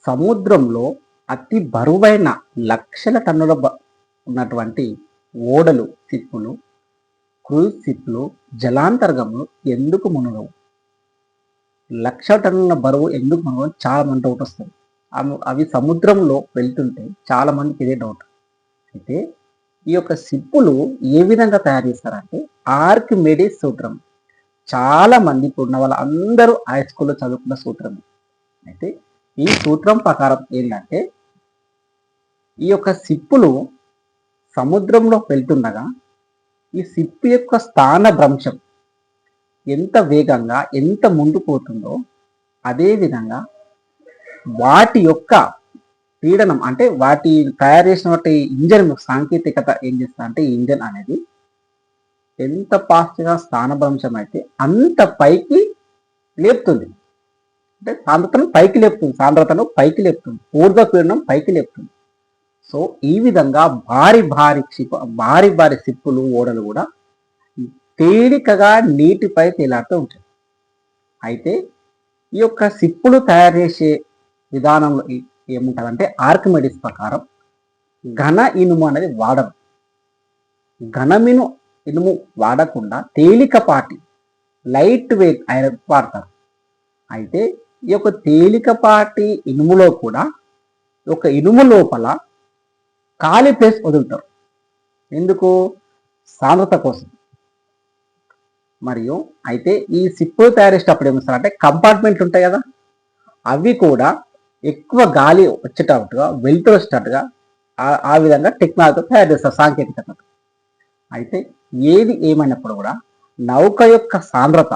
సముద్రంలో అతి బరువైన లక్షల టన్నుల ఉన్నటువంటి ఓడలు, షిప్పులు, క్రూజ్ షిప్‌లు జలాంతర్గంలో ఎందుకు మునగవు? లక్ష టన్నుల బరువు ఎందుకు మునగవు? చాలా మంది డౌట్ వస్తది. అవి సముద్రంలో వెళ్తుంటే చాలా మందికి ఇదే డౌట్. అయితే ఈ యొక్క షిప్పులు ఏ విధంగా తయారు చేస్తారంటే ఆర్కిమెడిస్ సూత్రం. చాలా మంది ఇప్పుడున్న వాళ్ళందరూ హై స్కూల్‌లో చదువుకున్న సూత్రం. అయితే ఈ సూత్రం ప్రకారం ఏంటంటే ఈ యొక్క షిప్పులు సముద్రంలో వెళ్తుండగా ఈ షిప్ యొక్క స్థాన భ్రంశం ఎంత వేగంగా ఎంత ముందు పోతుందో అదే విధంగా వాటి యొక్క పీడనం అంటే వాటి తయారు చేసినటువంటి ఇంజన్ సాంకేతికత ఏం చేస్తా అంటే ఈ ఇంజన్ అనేది ఎంత ఫాస్ట్‌గా స్థానభ్రంశం అయితే అంత పైకి లేపుతుంది. అంటే సాంద్రతను పైకి లేపుతుంది. ఊర్ధ్వ పీడనం పైకి లేపుతుంది. సో ఈ విధంగా భారీ భారీ షిప్పులు, ఓడలు కూడా తేలికగా నీటిపై తేలాడుతూ ఉంటాయి. అయితే ఈ యొక్క షిప్పులు తయారు చేసే విధానంలో ఏముంటుందంటే ఆర్కిమెడిస్ ప్రకారం ఘన ఇనుము అనేది వాడరు. ఇనుము వాడకుండా తేలికపాటి లైట్ వెయిట్ ఐరన్ వాడతారు. అయితే ఈ యొక్క తేలికపాటి ఇనుములో కూడా ఒక ఇనుము లోపల ఖాళీ ప్లేస్ వదులుతారు. ఎందుకు? సాంద్రత కోసం. మరియు అయితే ఈ షిప్పులు తయారు చేసేటప్పుడు ఏమిస్తారంటే కంపార్ట్మెంట్లు ఉంటాయి కదా, అవి కూడా ఎక్కువ గాలి వచ్చేటట్టుగా వెలుతురు వచ్చేటట్టుగా ఆ విధంగా టెక్నాలజీతో తయారు చేస్తారు సాంకేతికత. అయితే ఏది ఏమైనప్పుడు కూడా నౌక యొక్క సాంద్రత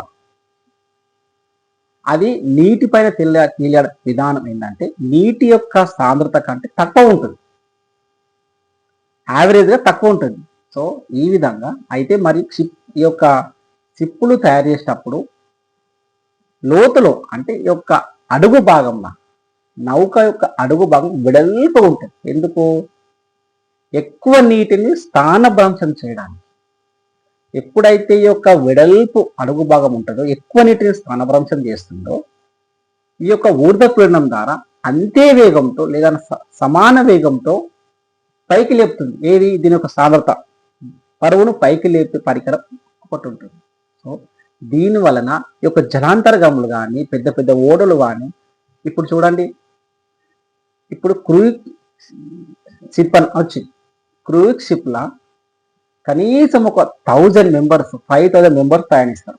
అది నీటిపైన తేలియాడ విధానం ఏంటంటే నీటి యొక్క సాంద్రత కంటే తక్కువ ఉంటుంది, యావరేజ్గా తక్కువ ఉంటుంది. సో ఈ విధంగా అయితే మరి ఈ యొక్క షిప్పులు తయారు చేసేటప్పుడు లోతులో అంటే ఈ యొక్క అడుగు భాగంలో నౌక యొక్క అడుగు భాగం వెడల్పుగా ఉంటుంది. ఎందుకు? ఎక్కువ నీటిని స్థానభ్రంశం చేయడానికి. ఎప్పుడైతే ఈ యొక్క వెడల్పు అడుగు భాగం ఉంటుందో ఎక్కువ నీటిని స్థానభ్రంశం చేస్తుందో ఈ యొక్క ఊర్ధ్వపీడనం ద్వారా అంతే వేగంతో లేదా సమాన వేగంతో పైకి లేపుతుంది. ఏది? దీని యొక్క సాంద్రత బరువును పైకి లేపే పరికరం ఒకటి ఉంటుంది. సో దీని వలన ఈ యొక్క జలాంతర్గములు కానీ పెద్ద పెద్ద ఓడలు కానీ ఇప్పుడు చూడండి, ఇప్పుడు క్రూయిజ్ షిప్ అని వచ్చింది. క్రూయిజ్ షిప్లా కనీసం ఒక 1000 మెంబర్స్ 5000 మెంబర్స్ ప్రయాణిస్తారు.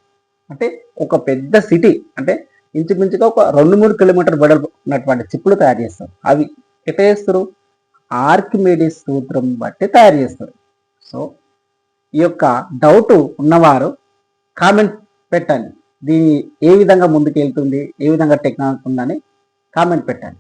అంటే ఒక పెద్ద సిటీ అంటే ఇంచుమించుగా ఒక 2-3 కిలోమీటర్ వెడల్పు ఉన్నటువంటి షిప్పులు తయారు చేస్తారు. అవి ఎట్లా చేస్తారు? ఆర్కిమెడిస్ సూత్రం బట్టి తయారు చేస్తారు. సో ఈ యొక్క డౌట్ ఉన్నవారు కామెంట్ పెట్టండి. దీన్ని ఏ విధంగా ముందుకు వెళ్తుంది, ఏ విధంగా టెక్నాలజీ ఉందని కామెంట్ పెట్టండి.